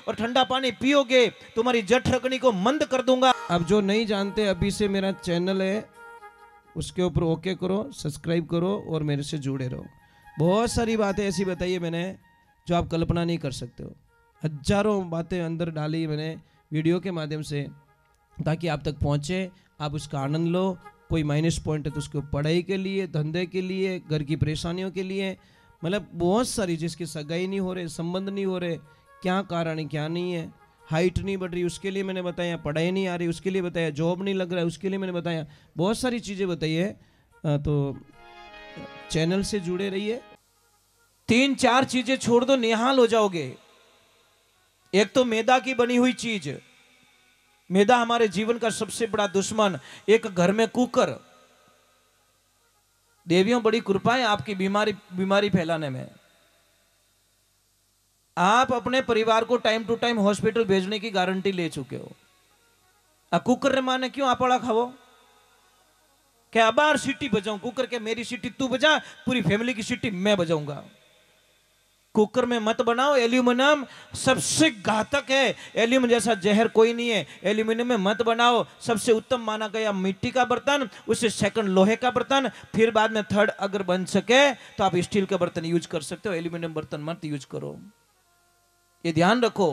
और ठंडा पानी पियोगे तुम्हारी जठरकनी को मंद कर दूंगा। अब जो नहीं जानते, अभी से मेरा चैनल है उसके ऊपर ओके करो, सब्सक्राइब करो और मेरे से जुड़े रहो। बहुत सारी बातें ऐसी बताई है मैंने जो आप कल्पना नहीं कर सकते हो। हजारों बातें अंदर डाली मैंने वीडियो के माध्यम से, ताकि आप तक पहुँचे, आप उसका आनंद लो। कोई माइनस पॉइंट है तो उसको पढ़ाई के लिए, धंधे के लिए, घर की परेशानियों के लिए, मतलब बहुत सारी, जिसकी सगाई नहीं हो रहे, संबंध नहीं हो रहे, क्या कारण है क्या नहीं है, हाइट नहीं बढ़ रही उसके लिए मैंने बताया, पढ़ाई नहीं आ रही उसके लिए बताया, जॉब नहीं लग रहा है उसके लिए मैंने बताया, बहुत सारी चीज़ें बताई है। तो चैनल से जुड़े रहिए। 3-4 चीजें छोड़ दो, निहाल हो जाओगे। एक तो मैदा की बनी हुई चीज, मैदा हमारे जीवन का सबसे बड़ा दुश्मन। एक घर में कुकर, देवियों बड़ी कृपा है आपकी बीमारी फैलाने में। आप अपने परिवार को टाइम टू टाइम हॉस्पिटल भेजने की गारंटी ले चुके हो। कुकर रे माने क्यों आपड़ा खावो, क्या अबार सीटी बजाऊं? कुकर के मेरी सीटी तू बजा, पूरी फैमिली की सीटी मैं बजाऊंगा। कुकर में मत बनाओ, एल्यूमिनियम सबसे घातक है, एल्यूमिनियम जैसा जहर कोई नहीं है। एल्यूमिनियम में मत बनाओ। सबसे उत्तम माना गया मिट्टी का बर्तन, उससे सेकंड लोहे का बर्तन, फिर बाद में थर्ड अगर बन सके तो आप स्टील का बर्तन यूज कर सकते हो, एल्यूमिनियम बर्तन मत यूज करो, ये ध्यान रखो।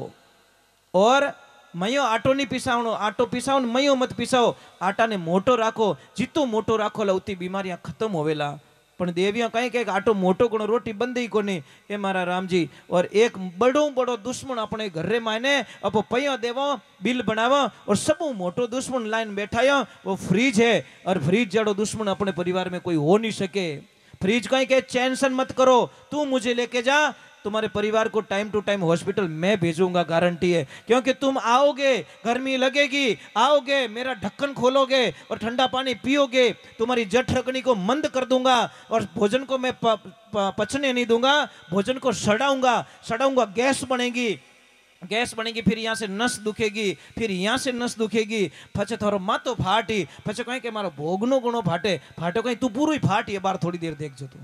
और मयो आटो नहीं पीसावनो, आटो पीसाओ मयो मत पीसाओ, आटा ने मोटो राखो, जितो मोटो राखो उतनी बीमारियां खत्म होवेला। पण देवियां कहीं कहीं आटो मोटो कोण रोटी बंदी कोनी, ए मारा राम जी। और एक बड़ो दुश्मन अपने घरे मायने अपो पयो देवो, बिल बनावो, और सब मोटो दुश्मन लाइन बैठायो वो फ्रीज है। और फ्रीज जड़ो दुश्मन अपने परिवार में कोई हो नहीं सके। फ्रीज कहीं के टेंशन मत करो, तू मुझे लेके जा, तुम्हारे परिवार को टाइम टू टाइम हॉस्पिटल मैं भेजूंगा, गारंटी है। क्योंकि तुम आओगे, गर्मी लगेगी, आओगे, मेरा ढक्कन खोलोगे और ठंडा पानी पियोगे, तुम्हारी जठरकनी को मंद कर दूंगा। और भोजन को मैं पचने नहीं दूंगा, भोजन को सड़ाऊंगा, गैस बनेगी, फिर यहाँ से नस दुखेगी, फिर यहाँ से नस दुखेगी, पछे थारो मातो फाटी, पछे कहीं के मारो भोगनो गुणो फाटे कहीं तू पूरी ही फाटी है, बार थोड़ी देर देख जो तू।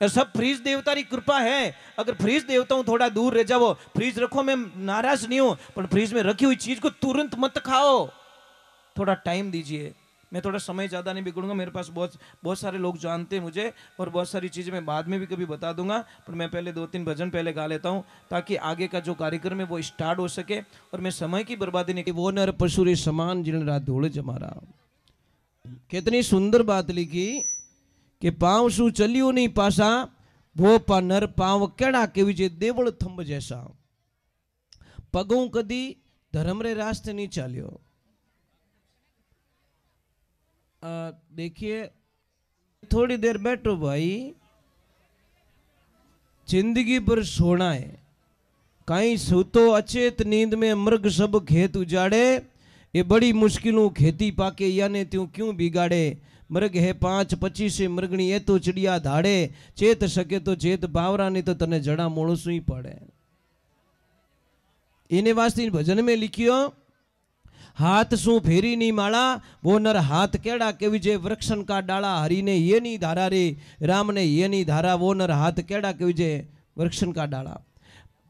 सब फ्रीज देवता की कृपा है। अगर फ्रीज देवता थोड़ा दूर रह जाओ, फ्रीज रखो, मैं नाराज नहीं हूं, पर फ्रीज में रखी हुई चीज को तुरंत मत खाओ, थोड़ा टाइम दीजिए। मैं थोड़ा समय ज्यादा नहीं बिगड़ूंगा, मेरे पास बहुत सारे लोग जानते हैं मुझे, और बहुत सारी चीजें मैं बाद में भी कभी बता दूंगा, पर मैं पहले 2-3 भजन पहले गा लेता हूं, ताकि आगे का जो कार्यक्रम है वो स्टार्ट हो सके और मैं समय की बर्बादी नहीं। वो नर पशुरे समान जिन रात धूल जमारा। कितनी सुंदर बात लिखी कि पांव शू चलियो नहीं पासा, वो पा नर पांव केड़ा के विजय देवल थंब जैसा, पगों कदी धर्म रे रास्ते नहीं चालियो। देखिए थोड़ी देर बैठो भाई, जिंदगी पर सोना है, कहीं सुतो अचेत नींद में मृग सब खेत उजाड़े, ये बड़ी मुश्किलों खेती पाके याने त्यों क्यों बिगाड़े। मृग है 5-25 मृगणी ये तो चिड़िया धाड़े, चेत सके तो चेत बावरा नहीं तो तने जड़ा मोड़सू ही पड़े। इने वास्ते भजन में लिखियो, हाथ सू फेरी नहीं माला, वो नर हाथ केड़ा के विजय वृक्षन का डाला, हरि ने ये नहीं धारा रे, राम ने ये नहीं धारा, वो नर हाथ केड़ा के विजय वृक्षन का डाला।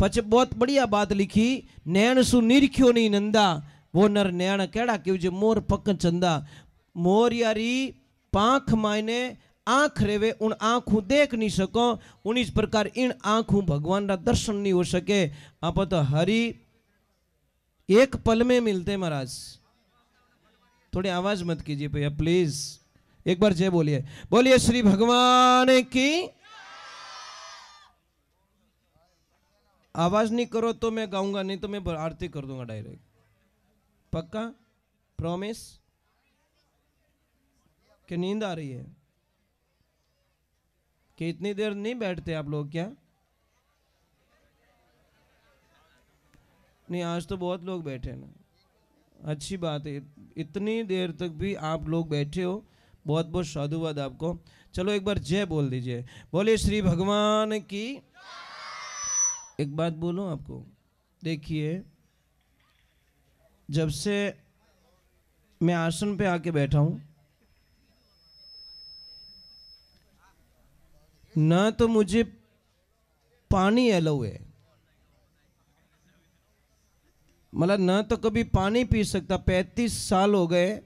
पछ बहुत बढ़िया बात लिखी, नैन सु निरख्यो नहीं नंदा, वो नर नैन केड़ा के विजय मोर पक चंदा। मोर यारी पांख मायने आंख रेवे, उन आंखों देख नहीं सको, उन इस प्रकार इन आंखों भगवान का दर्शन नहीं हो सके। आप तो हरि एक पल में मिलते महाराज। थोड़ी आवाज मत कीजिए भैया प्लीज, एक बार जय बोलिए, बोलिए श्री भगवान की। आवाज नहीं करो तो मैं गाऊंगा, नहीं तो मैं आरती कर दूंगा डायरेक्ट। पक्का प्रॉमिस? कि नींद आ रही है? कि इतनी देर नहीं बैठते आप लोग क्या? नहीं आज तो बहुत लोग बैठे ना, अच्छी बात है, इतनी देर तक भी आप लोग बैठे हो, बहुत बहुत साधुवाद आपको। चलो एक बार जय बोल दीजिए, बोले श्री भगवान की। एक बात बोलूं आपको, देखिए जब से मैं आसन पे आके बैठा हूं, ना तो मुझे पानी अलाउ है, मतलब न तो कभी पानी पी सकता, 35 साल हो गए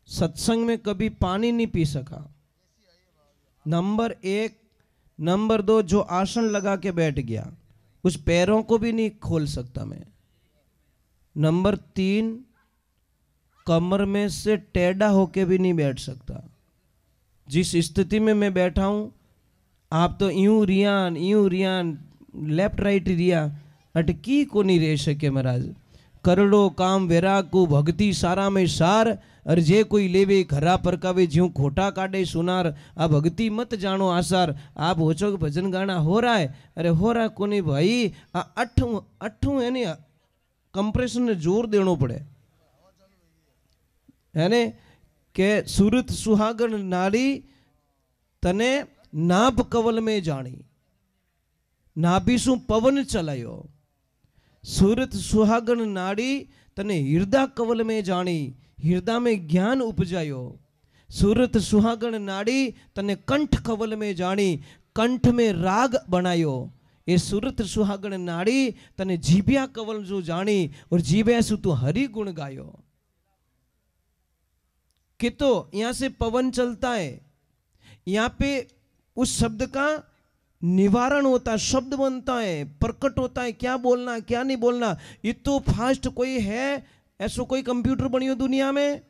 सत्संग में कभी पानी नहीं पी सका। नंबर 1। नंबर 2, जो आसन लगा के बैठ गया उस पैरों को भी नहीं खोल सकता मैं। नंबर 3, कमर में से टेढ़ा होके भी नहीं बैठ सकता। जिस स्थिति में मैं बैठा हूं, आप तो यूं रियान लेफ्ट राइट रिया अटकी को नहीं रह सके महाराज। करड़ो काम वैराग को भक्ति सारा में सार, और जे कोई लेवे घरा परकावे ज्यों खोटा काटे सुनार। आ भक्ति मत जानो आसार। आप होचो कि भजन गाना हो रहा है, अरे हो रहा को नहीं भाई। आ अठू है नहीं, कंप्रेशन ने जोर देनो पड़े है ने के सूरत सुहागन नारी तने नाभ कवल में जानी, नाभिसु पवन चलायो। सूरत सुहागन नारी तने हृदय कवल में जानी, हृदय में ज्ञान उपजायो। सूरत सुहागन नारी तने कंठ कवल में जानी, कंठ में राग बनायो। ये सूरत सुहागन नारी तने जीभ्या कवल जो जानी, और जीभ्या सु तू हरि गुण गायो। कि तो यहां से पवन चलता है, यहां पे उस शब्द का निवारण होता है, शब्द बनता है, प्रकट होता है, क्या बोलना क्या नहीं बोलना। ये तो फास्ट कोई है, ऐसा कोई कंप्यूटर बनी हो दुनिया में?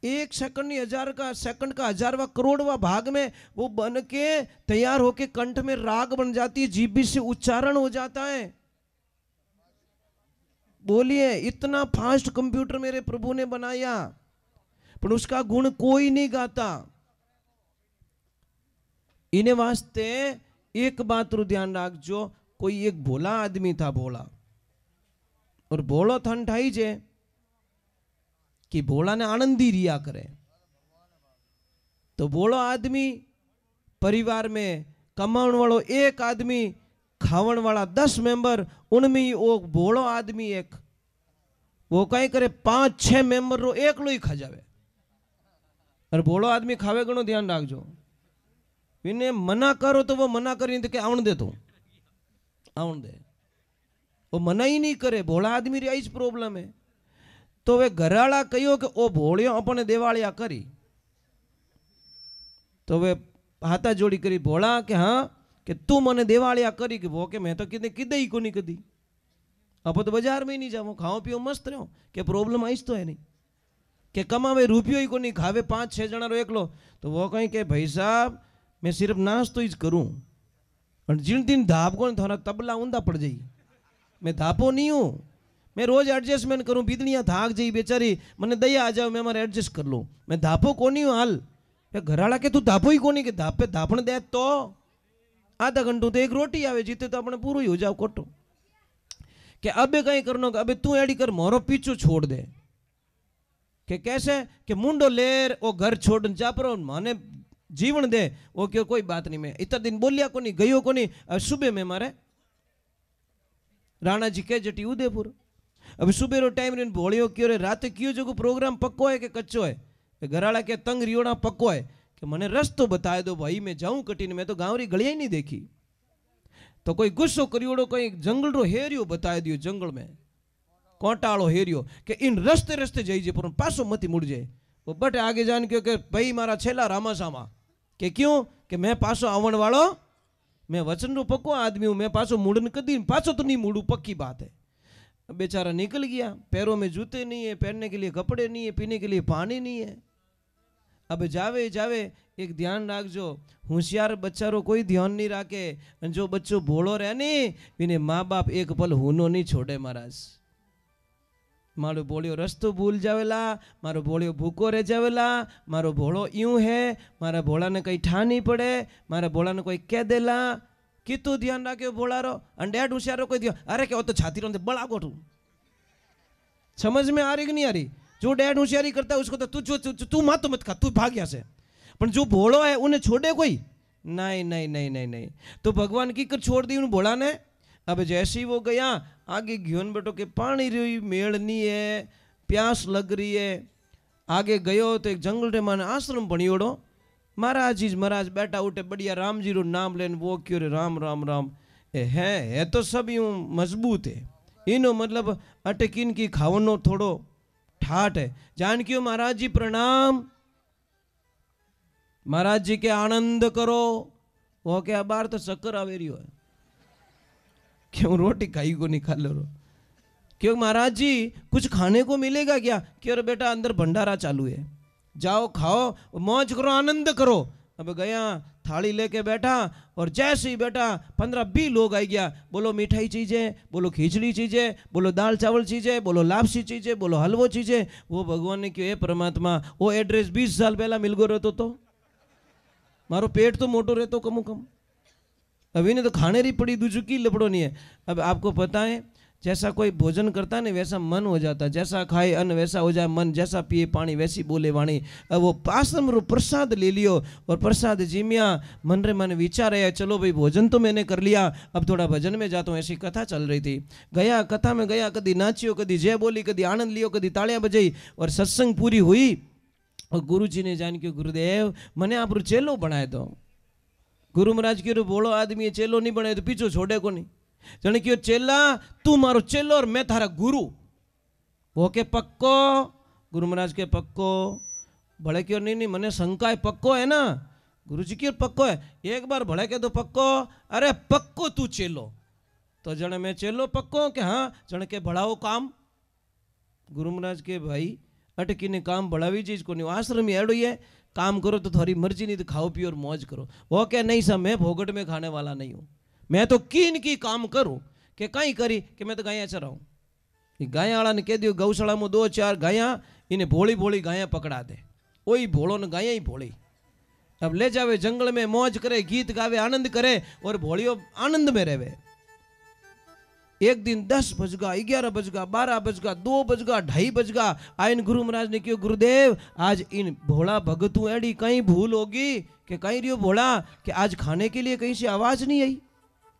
1 सेकंड नहीं, 1000 का सेकंड का 1000वां करोड़वा भाग में वो बन के तैयार होके कंठ में राग बन जाती है, जीभ से उच्चारण हो जाता है। बोलिए, इतना फास्ट कंप्यूटर मेरे प्रभु ने बनाया, पर उसका गुण कोई नहीं गाता। इन्हें वास्ते एक बात रू ध्यान रखजो, कोई एक भोला आदमी था, भोला, और भोलो थन ठाई जे कि भोला ने आनंदी रिया करे। तो भोलो आदमी परिवार में कमाने वालों एक आदमी, खावन वाला 10 मेंबर, उनमें वो भोलो आदमी एक, वो कहीं करे 5-6 मेंबर रो एक लो ही खा जावे। और भोलो आदमी खावे गणो ध्यान रखजो। इन्हें मना करो तो वो मना करी तो के आवन दे, तो आवन दे, वो मना ही नहीं करे। भोला आदमी री प्रॉब्लम है। तो वे घराला कहो कि ओ भोलियो अपने देवालिया करी, तो वे हाथा जोड़ी करी भोला के हाँ कि तू मने देवालिया करी, कि वो के मैं तो किदे ही को नहीं कदी, अब तो बाजार में ही नहीं जाओ, खाओ पियो मस्त रहो, के प्रॉब्लम आईस तो है नहीं, के कमावे रुपयो ही को नहीं, खावे 5-6 जना रो एकलो। तो वो कहीं के भाई साहब मैं सिर्फ नाश्तो ही करूं, और जिन दिन धाप को थोड़ा तबला ऊंधा पड़ जाई, मैं धापो नहीं हूं, मैं रोज एडजस्टमेंट करूं। बीदनिया थाक जाई बेचारी, मैंने दया आ जाओ, मैं मारे एडजस्ट कर लूं, मैं धापो को नहीं हूं। हाल घराला के तू धापो ही को नहीं, के धापे धापण दे तो आधा घंटो तो एक रोटी आवे, जीते तो अपने पूरा ही हो जाओ कोटो। के अबे कहीं करनो, अबे तू एडी कर, मोरो पीछू छोड़ दे। के कैसे के मुंडो लेर ओ घर छोड़ जा पर माने जीवन दे। वो क्यों कोई बात नहीं, मैं इतना दिन बोलिया को नहीं, गयो को नहीं। अब सुबह में मारे राणा जी के जटी उदयपुर, अब सुबह रो टाइम रेन भोलियो क्यों रे, रात क्यों जो प्रोग्राम पक्को है कि कच्चो है? घराला के तंग रियोड़ा पक्को है कि मने रस्तो बताए दो भाई, मैं जाऊं कटीने, मैं तो गांव री गलियां ही नहीं देखी। तो कोई गुस्सो करियोड़ो, कोई जंगल रो हेरियो बताए दियो, जंगल में कोटाड़ो हेरियो कि इन रस्ते रस्ते जाइए पर पासो मती मुड़ जाए। वो बट आगे जान क्यों कि भाई मारा छेला रामासामा, के क्यों कि मैं पासो आवन वालो, मैं वचन रो पक्को आदमी हूं, मैं पासो मुड़न कदी पासो तो नहीं मुड़ू, पक्की बात है। बेचारा निकल गया, पैरों में जूते नहीं है, पहनने के लिए कपड़े नहीं है, पीने के लिए पानी नहीं है। अब जावे जावे एक ध्यान रखजो, होशियार बच्चा रो कोई ध्यान नहीं रखे, जो बच्चो भोलो रहे नहीं, इन्हें माँ बाप एक पल हुनो नहीं छोड़े महाराज। मारो भोलियो रस्तो भूल जावेला, मारो भोलियो भूखो रह जावेला, मारो भोलो यूं है, मारा भोला ने कहीं ठा नहीं पड़े, मारा भोला ने कोई कह देला, कितु ध्यान रखे भोला रो। अंडेट होशियारो कोई ध्यान, अरे क्या तो छाती रो बड़ा गोठू, समझ में आ रही कि नहीं आ रही? जो डैड होशियारी करता है उसको तो तू मत मत खा, तू भाग यहाँ से। पर जो भोलो है उन्हें छोड़े कोई नहीं नहीं नहीं नहीं नहीं। तो भगवान की कर छोड़ दी उन भोला ने। अब जैसे ही वो गया आगे घियोन बेटो के पानी रही मेड़ नहीं है, प्यास लग रही है। आगे गयो तो एक जंगल रे माने आश्रम बनियोड़ो, महाराज जी महाराज बैठा उठे बढ़िया राम जी रो नाम लेन, वो क्यों रे राम राम राम, है तो सब यूं मजबूत है, इनो मतलब अटकिन की खावनो थोड़ो ठाट है। जानकियो महाराज जी प्रणाम, महाराज जी के आनंद करो। वो क्या बार तो चक्कर आवे रही है, क्यों रोटी खाई को निकाल लो, क्यों महाराज जी कुछ खाने को मिलेगा क्या? क्यों बेटा अंदर भंडारा चालू है, जाओ खाओ मौज करो आनंद करो। अब गया थाली लेके बैठा और जैसे ही बैठा 15-20 लोग आ गया, बोलो मिठाई चीजें, बोलो खिचड़ी चीजें, बोलो दाल चावल चीजें, बोलो लापसी चीजें, बोलो हलवो चीजें। वो भगवान ने क्यों हे परमात्मा वो एड्रेस 20 साल पहला मिल गो रहतो तो मारो पेट तो मोटो रहतो कमो कम, अभी ने तो खाने री पड़ी दूसरी की लपड़ो नहीं है। अब आपको पता है जैसा कोई भोजन करता है ना वैसा मन हो जाता है, जैसा खाए अन्न वैसा हो जाए मन, जैसा पिए पानी वैसी बोले वाणी। अब वो आश्रम रो प्रसाद ले लियो और प्रसाद जिमिया, मन रे मन विचार है चलो भाई भोजन तो मैंने कर लिया, अब थोड़ा भजन में जाता हूँ। ऐसी कथा चल रही थी, गया कथा में गया, कभी नाचियो, कभी जय बोली, कभी आनंद लियो, कभी तालियां बजाई और सत्संग पूरी हुई। और गुरु जी ने जान के गुरुदेव मने आप रू चेलो बनाए दो। गुरु महाराज की बोलो आदमी चेलो नहीं बनाए तो पीछो छोड़े को नहीं, जने क्यों चेला तू मारो चेलो और मैं थारा गुरु। वो के पक्को, गुरु महाराज के पक्को, भले क्यों नहीं मने शंका है, पक्को है ना? गुरु जी क्यों पक्को है? एक बार भले के तो पक्को, अरे पक्को तू चेलो। तो जने मैं चेलो पक्को के हाँ, जने के बढ़ाओ काम। गुरु महाराज के भाई अटकी ने काम बढ़ावी चीज को नहीं, आश्रम एड़ो है काम करो तो थोड़ी मर्जी, नहीं तो खाओ पियो और मौज करो। वो क्या नहीं सब मैं भोगट में खाने वाला नहीं हूँ, मैं तो कीन की काम करूं कि कहीं करी कि मैं तो गाया चराऊं। गाया वाला ने कह दियो गौशाला में 2-4 गाया इन्हें भोली भोली गाया पकड़ा दे, वही भोलो ने गाया ही भोली। अब ले जावे जंगल में मौज करे, गीत गावे, आनंद करे और भोलियो आनंद में रहे। एक दिन 10 बजगा, 11 बजगा, 12 बजगा, 2 बजगा, 2:30 बजगा। आइन गुरु महाराज ने कहो गुरुदेव आज इन भोला भगतू एडी कहीं भूल होगी कि कहीं रियो भोला कि आज खाने के लिए कहीं से आवाज नहीं आई।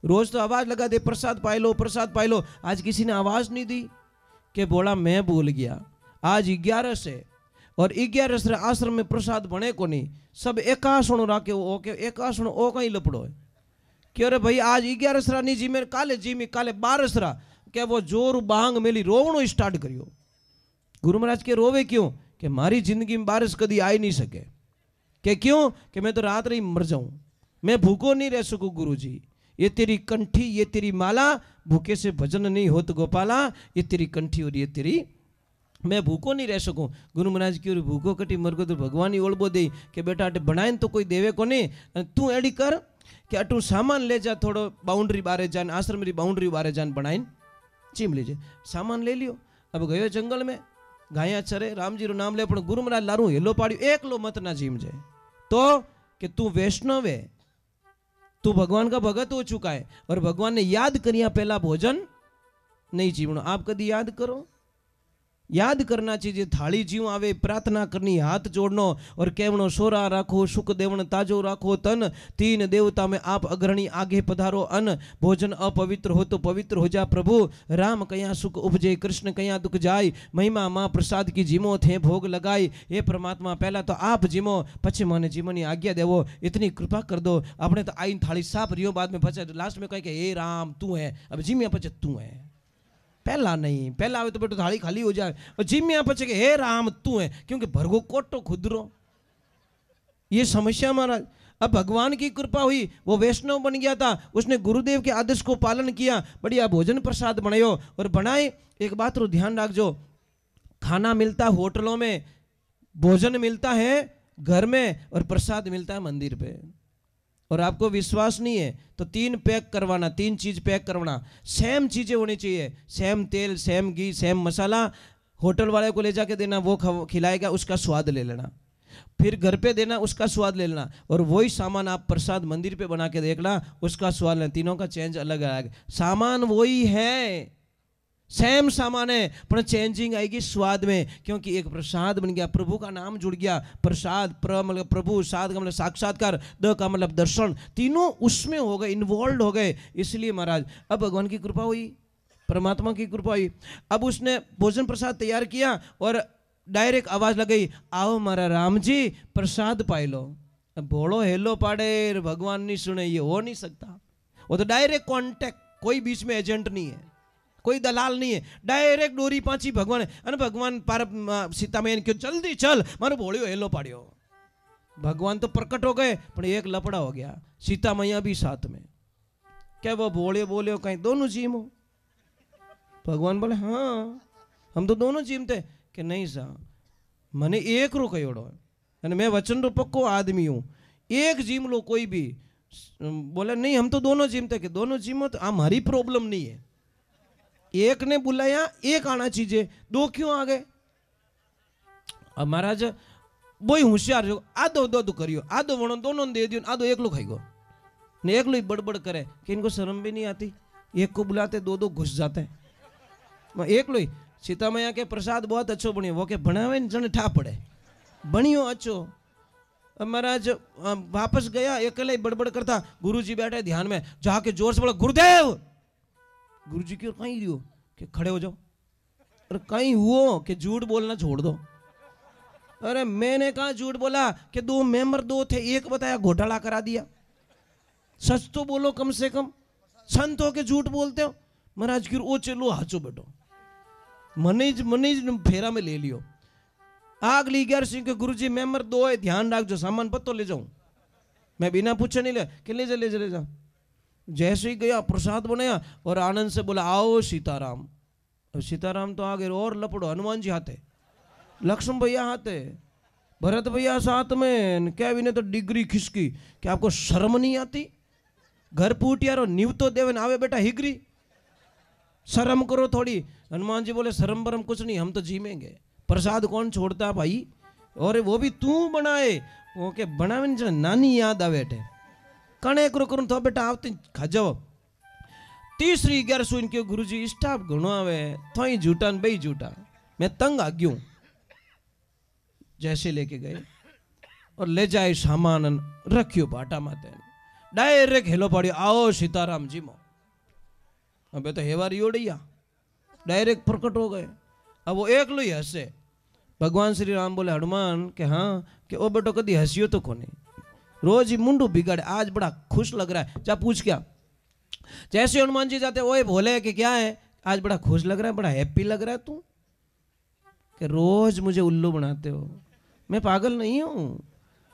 रोज तो आवाज लगा दे प्रसाद पाई लो प्रसाद पाई लो, आज किसी ने आवाज नहीं दी कि बोला मैं भूल गया। आज 11 से और 11 से आश्रम में प्रसाद बने को नहीं, सब एकासणो राखे ओके एकासणो ओ कहीं लपड़ो है कि अरे भाई आज 11 सरा नहीं जी मेरे काले जी में काले 12 सरा क्या वो जोर बांग मेली रोवणो स्टार्ट करियो। गुरु महाराज के रोवे क्यों कि मारी जिंदगी में बारिश कभी आई नहीं सके, कि क्यों कि मैं तो रात रही मर जाऊं, मैं भूखो नहीं रह सकूं। गुरु जी ये तेरी कंठी ये तेरी माला, भूखे से भजन नहीं होत गोपाला, ये तेरी कंठी और ये तेरी मैं भूखो नहीं रह सकूं। गुरु महाराज की और भूखो कटी मरगो तो भगवान ही ओलबो दे कि बेटा अटे बनाए तो कोई देवे को नहीं, तू एडी कर कि अटू सामान ले जा थोड़ो बाउंड्री बारे जान, आश्रम री बाउंड्री बारे जान बनाइन चीम लीजिए। सामान ले लियो, अब गयो जंगल में गाया चरे, राम जी रो नाम ले, पण गुरु महाराज लारू हेलो पाड़ियो एकलो मत ना जीम जाए तो कि तू वैष्णव है, तू भगवान का भगत हो चुका है और भगवान ने याद करिया पहला भोजन नहीं जीवनो। आप कभी याद करो, याद करना चाहिए। थाली जीव आवे प्रार्थना करनी, हाथ जोड़नो और कहवनो सोरा राखो सुख देवण ताजो राखो तन, 3 देवता में आप अग्रणी आगे पधारो अन, भोजन अपवित्र हो तो पवित्र हो जा प्रभु, राम कया सुख उपजे कृष्ण कया दुख जाय, महिमा माँ प्रसाद की जिमो थे भोग लगाई। हे परमात्मा पहला तो आप जिमो पछे माने जीवनी आज्ञा देवो, इतनी कृपा कर दो। अपने तो आई थाली साफ रियो, बाद में पछे लास्ट में कहे हे राम तू है, अब जिमिया पछे तू है, पहला नहीं। पहला आवे तो बेटो थाली खाली हो जाए और जिमिया पछे के हे राम तू है, क्योंकि भरगो कोटो खुदरो ये समस्या महाराज। अब भगवान की कृपा हुई, वो वैष्णव बन गया था, उसने गुरुदेव के आदेश को पालन किया, बढ़िया भोजन प्रसाद बनायो और बनाए। एक बात रो ध्यान रखजो, खाना मिलता होटलों में, भोजन मिलता है घर में और प्रसाद मिलता है मंदिर पे। और आपको विश्वास नहीं है तो 3 पैक करवाना, 3 चीज पैक करवाना, सेम चीजें होनी चाहिए, सेम तेल सेम घी सेम मसाला। होटल वाले को ले जाके देना, वो खिलाएगा, उसका स्वाद ले लेना, फिर घर पे देना, उसका स्वाद ले लेना, और वही सामान आप प्रसाद मंदिर पे बना के देखना, उसका स्वाद लेना, तीनों का चेंज अलग अलग। सामान वही है, सेम सामान है पर चेंजिंग आएगी स्वाद में, क्योंकि एक प्रसाद बन गया, प्रभु का नाम जुड़ गया। प्रसाद मतलब प्रभु, साध का मतलब साक्षात्कार, द का मतलब दर्शन, तीनों उसमें हो गए, इन्वॉल्व हो गए। इसलिए महाराज अब भगवान की कृपा हुई, परमात्मा की कृपा हुई। अब उसने भोजन प्रसाद तैयार किया और डायरेक्ट आवाज लगाई, आओ मारा राम जी प्रसाद पाई लो। अब भोलो हेलो पाड़े, भगवान नहीं सुने, ये हो नहीं सकता। वो तो डायरेक्ट कॉन्टेक्ट, कोई बीच में एजेंट नहीं है, कोई दलाल नहीं है, डायरेक्ट डोरी पाची भगवान अने भगवान पार सीता मैया ने क्यों जल्दी चल मारो भोलियो हेलो पाड़ियो। भगवान तो प्रकट हो गए पर एक लपड़ा हो गया, सीता मैया भी साथ में। क्या वो भोले बोले कहीं दोनों जीम हो? भगवान बोले हाँ हम तो दोनों जीम थे कि नहीं सा मने एक रो कहोड़ो है, मैं वचन रो पक्को आदमी हूँ, एक जीम लो कोई भी। बोले नहीं हम तो दोनों जिम थे कि दोनों जिम हो तो हमारी प्रॉब्लम नहीं है, एक ने बुलाया एक आना चाहिए, दो क्यों आ गए? अब महाराज बोई होशियार जो आधो दो करियो, आधो वणो दोनों दे दियो, आधो एकलो खाई गो ने एकलो ही बड़बड़ करे कि इनको शर्म भी नहीं आती, एक को बुलाते दो दो घुस जाते हैं। एकलो ही सीता मैया के प्रसाद बहुत अच्छो बनियो, वो के बनावे जन ठा पड़े बनियो अच्छो। महाराज वापस गया अकेले बड़बड़ करता, गुरुजी बैठे ध्यान में, जाके जोर से बोला गुरुदेव। गुरुजी क्यों कहीं रहो कि खड़े हो जाओ, अरे कहीं हुओ कि झूठ बोलना छोड़ दो। अरे मैंने कहा झूठ बोला कि दो मेंबर दो थे, एक बताया घोटाला करा दिया, सच तो बोलो कम से कम, संत हो के झूठ बोलते हो। महाराज क्यों ओ चलो हाचो बेटो, मनीज फेरा में ले लियो। आग ली 11 सिंह के गुरुजी मेंबर दो है, ध्यान रख जो सामान पत्तो ले जाऊं, मैं बिना पूछे नहीं ले कि ले जा। जैसे ही गया प्रसाद बनाया और आनंद से बोला आओ सीताराम। अब सीताराम तो आगे और लपड़ो, हनुमान जी हाथे, लक्ष्मण भैया हाथे, भरत भैया साथ में, क्या ने तो डिग्री खिसकी कि आपको शर्म नहीं आती, घर पूट यारो नीव तो देवन आवे बेटा हिगरी, शर्म करो थोड़ी। हनुमान जी बोले शर्म बरम कुछ नहीं, हम तो जीमेंगे, प्रसाद कौन छोड़ता भाई, और वो भी तू बनाए, वो के बनावे नानी याद आवे थे कणे करूँ तो बेटा आवती खा जाओ। तीसरी 11 इनके गुरुजी स्टाफ घणो आवे, थोई झूठा बई झूठा, मैं तंग आ गयूं। जैसे लेके गए और ले जाए सामान रखियो बाटा माते, डायरेक्ट हेलो पाड़ियो आओ सीताराम जी मो। अबे तो हेवारी ओडिया डायरेक्ट प्रकट हो गए। अब वो एक लो ही हंसे। भगवान श्री राम बोले हनुमान के हाँ कि ओ बेटो कदी हंसियो तो कोने, रोज ही मुंडू बिगाड़े, आज बड़ा खुश लग रहा है, जा पूछ क्या। जैसे हनुमान जी जाते ओए भोले कि क्या है, आज बड़ा खुश लग रहा है, बड़ा हैप्पी लग रहा है तू, कि रोज मुझे उल्लू बनाते हो, मैं पागल नहीं हूं,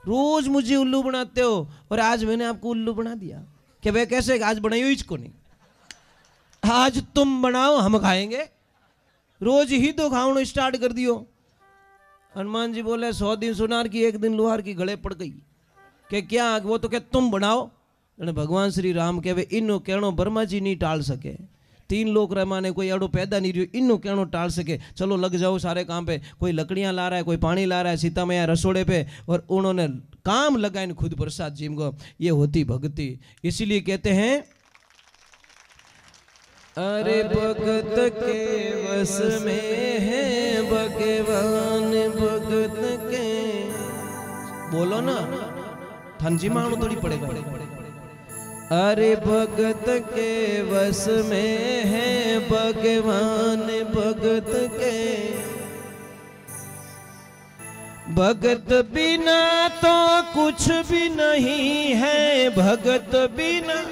रोज मुझे उल्लू बनाते हो और आज मैंने आपको उल्लू बना दिया। कि भाई कैसे, आज बनाइयो इसको नहीं, आज तुम बनाओ हम खाएंगे, रोज ही तो खाओ स्टार्ट कर दियो। हनुमान जी बोले 100 दिन सुनार की 1 दिन लोहार की गले पड़ गई। कि क्या, वो तो क्या तुम बनाओ। भगवान श्री राम कहे इनो कहनो ब्रह्मा जी नहीं टाल सके, 3 लोक रमाने कोई एड़ो पैदा नहीं रहो, इनो कहनो टाल सके, चलो लग जाओ सारे काम पे। कोई लकड़ियां ला रहा है, कोई पानी ला रहा है, सीता मैया रसोड़े पे, और उन्होंने काम लगाए खुद प्रसाद जी को। ये होती भक्ति। इसीलिए कहते हैं अरे भगत के वस में है भगवान, भगत के, बोलो ना थनजी मानो थोड़ी पड़ेगा। अरे भगत के वस में है भगवान, भगत के, भगत बिना तो कुछ भी नहीं है, भगत बिना,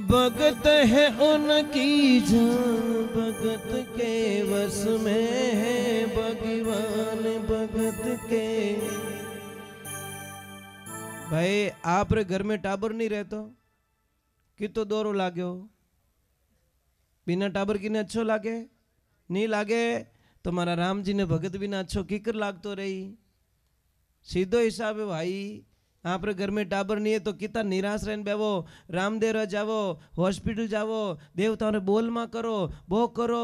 भगत है उनकी जान, भगत के वस में है भगवान, भगत के। भाई आप रे घर में टाबर नहीं रहते कि तो दौरो लाग्यो, बिना टाबर की ने अच्छो लागे नहीं लागे, तो मारा राम जी ने भगत बिना अच्छो कीकर लागतो रही। सीधो हिसाब है भाई, आप रे घर में टाबर नहीं है तो कितना निराश रहने बेवो, रामदेव जावो, हॉस्पिटल जावो, देवताओं ने बोल मा करो, वो करो,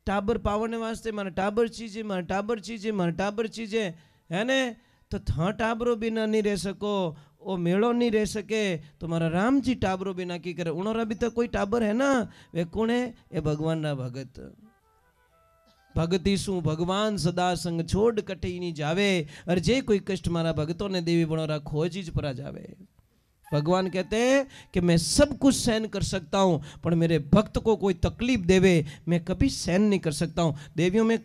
टाबर पावने वास्ते मारा टाबर चीजे, मारा टाबर चीजे, मारा टाबर चीजे है ने, तो था टाबरो बिना नहीं रह सको, वो मेड़ो नहीं रह सके, तो मारा राम जी टाबरो बिना की करे, उन्होंने भी तो कोई टाबर है ना, वे कौन है, ये भगवान ना भगत। भगती सु भगवान सदा संग छोड़ कटे नहीं जावे, और जे कोई कष्ट मारा भगतों ने देवी बनोरा खोज ही परा जावे। भगवान कहते हैं कि मैं सब कुछ सहन कर सकता हूं, पर मेरे भक्त को कोई तकलीफ देवे मैं कभी सहन नहीं कर सकता हूं। देवियों में